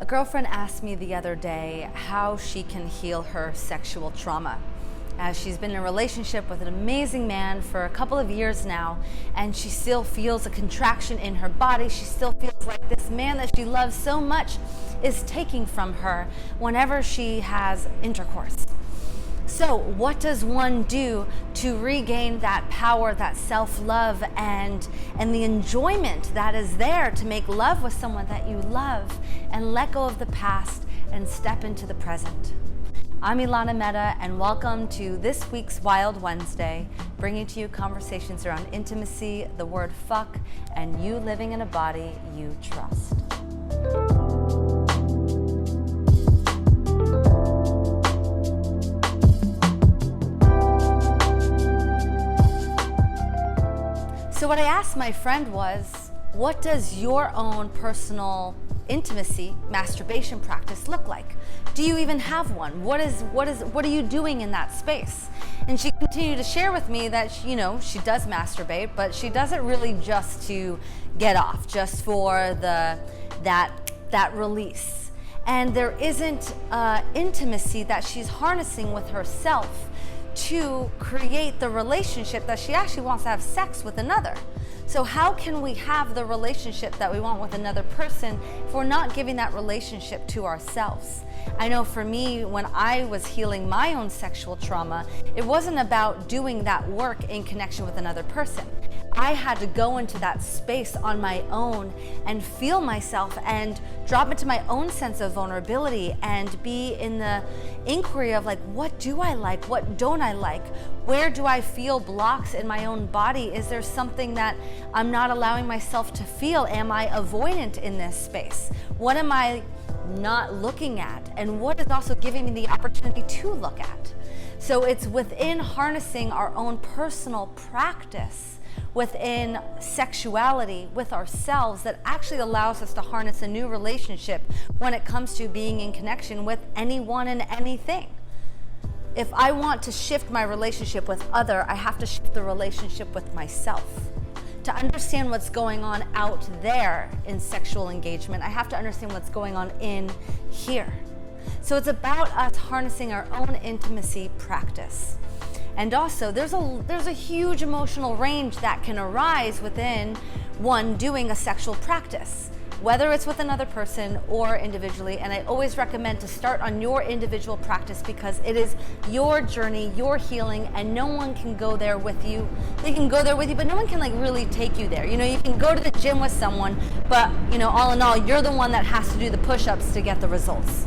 A girlfriend asked me the other day how she can heal her sexual trauma, as she's been in a relationship with an amazing man for a couple of years now, and she still feels a contraction in her body. She still feels like this man that she loves so much is taking from her whenever she has intercourse. So what does one do to regain that power, that self-love, and the enjoyment that is there to make love with someone that you love and let go of the past and step into the present? I'm Elana Meta, and welcome to this week's Wild Wednesday, bringing to you conversations around intimacy, the word fuck, and you living in a body you trust. So what I asked my friend was, what does your own personal intimacy, masturbation practice look like? Do you even have one? What are you doing in that space? And she continued to share with me that she does masturbate, but she does it really just to get off, just for that release. And there isn't intimacy that she's harnessing with herself to create the relationship that she actually wants to have sex with another. So how can we have the relationship that we want with another person if we're not giving that relationship to ourselves? I know for me, when I was healing my own sexual trauma, it wasn't about doing that work in connection with another person. I had to go into that space on my own and feel myself and drop into my own sense of vulnerability and be in the inquiry of, like, what do I like? What don't I like? Where do I feel blocks in my own body? Is there something that I'm not allowing myself to feel? Am I avoidant in this space? What am I not looking at? And what is also giving me the opportunity to look at? So it's within harnessing our own personal practice within sexuality with ourselves that actually allows us to harness a new relationship when it comes to being in connection with anyone and anything. If I want to shift my relationship with other, I have to shift the relationship with myself. To understand what's going on out there in sexual engagement, I have to understand what's going on in here. So it's about us harnessing our own intimacy practice. And also, there's a huge emotional range that can arise within one doing a sexual practice, whether it's with another person or individually. And I always recommend to start on your individual practice because it is your journey, your healing, and no one can go there with you. They can go there with you, but no one can really take you there. You can go to the gym with someone, but all in all, you're the one that has to do the push-ups to get the results.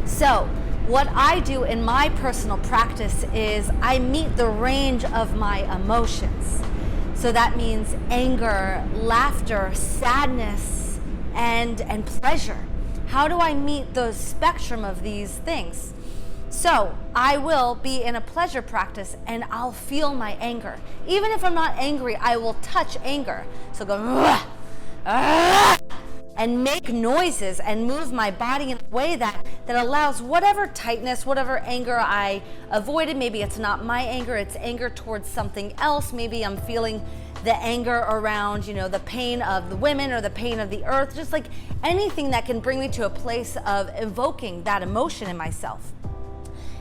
So what I do in my personal practice is I meet the range of my emotions. So that means anger, laughter, sadness, and pleasure. How do I meet the spectrum of these things? So I will be in a pleasure practice and I'll feel my anger. Even if I'm not angry, I will touch anger. So go, "Rah, ah," and make noises and move my body in a way that allows whatever tightness, whatever anger I avoided. Maybe it's not my anger, it's anger towards something else. Maybe I'm feeling the anger around, the pain of the women or the pain of the earth, just like anything that can bring me to a place of evoking that emotion in myself.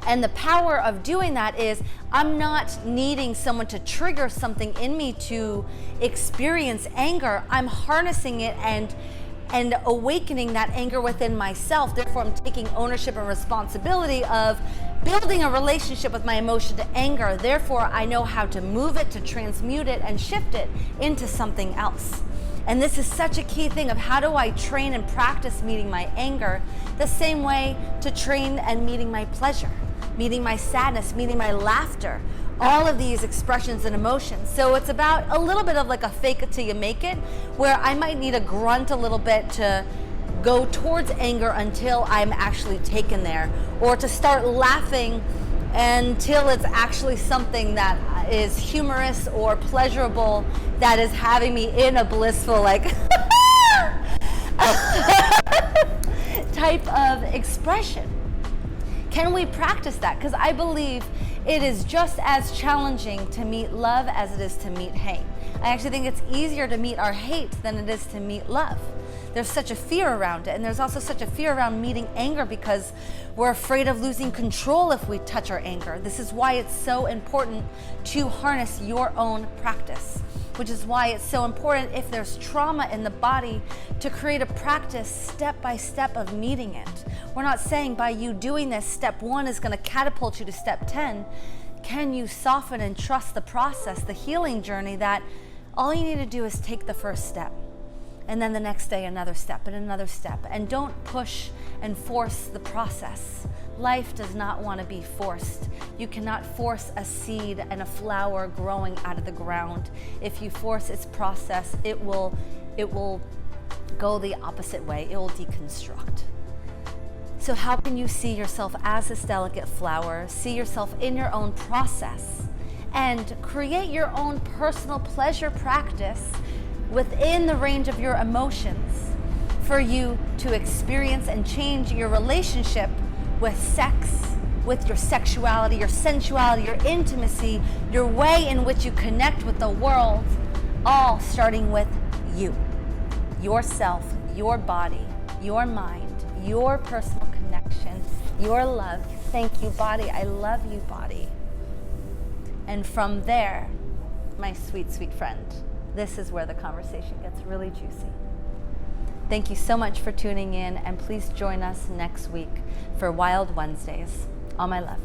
And the power of doing that is I'm not needing someone to trigger something in me to experience anger. I'm harnessing it and awakening that anger within myself. Therefore, I'm taking ownership and responsibility of building a relationship with my emotion to anger. Therefore, I know how to move it, to transmute it, and shift it into something else. And this is such a key thing of how do I train and practice meeting my anger the same way to train and meeting my pleasure, meeting my sadness, meeting my laughter, all of these expressions and emotions. So it's about a little bit of like a fake it till you make it, where I might need a grunt a little bit to go towards anger until I'm actually taken there, or to start laughing until it's actually something that is humorous or pleasurable that is having me in a blissful type of expression. Can we practice that? Because I believe it is just as challenging to meet love as it is to meet hate. I actually think it's easier to meet our hate than it is to meet love. there's such a fear around it. And there's also such a fear around meeting anger because we're afraid of losing control if we touch our anger. This is why it's so important to harness your own practice, which is why it's so important if there's trauma in the body to create a practice step by step of meeting it. We're not saying by you doing this, step 1 is going to catapult you to step 10. Can you soften and trust the process, the healing journey, that all you need to do is take the first step, and then the next day another step and another step, and don't push and force the process. Life does not want to be forced. You cannot force a seed and a flower growing out of the ground. If you force its process, it will go the opposite way. It will deconstruct. So how can you see yourself as this delicate flower, see yourself in your own process, and create your own personal pleasure practice within the range of your emotions for you to experience and change your relationship with sex, with your sexuality, your sensuality, your intimacy, your way in which you connect with the world, all starting with you, yourself, your body, your mind, your personal connection, your love. Thank you, body. I love you, body. And from there, my sweet, sweet friend, this is where the conversation gets really juicy. Thank you so much for tuning in, and please join us next week for Wild Wednesdays. All my love.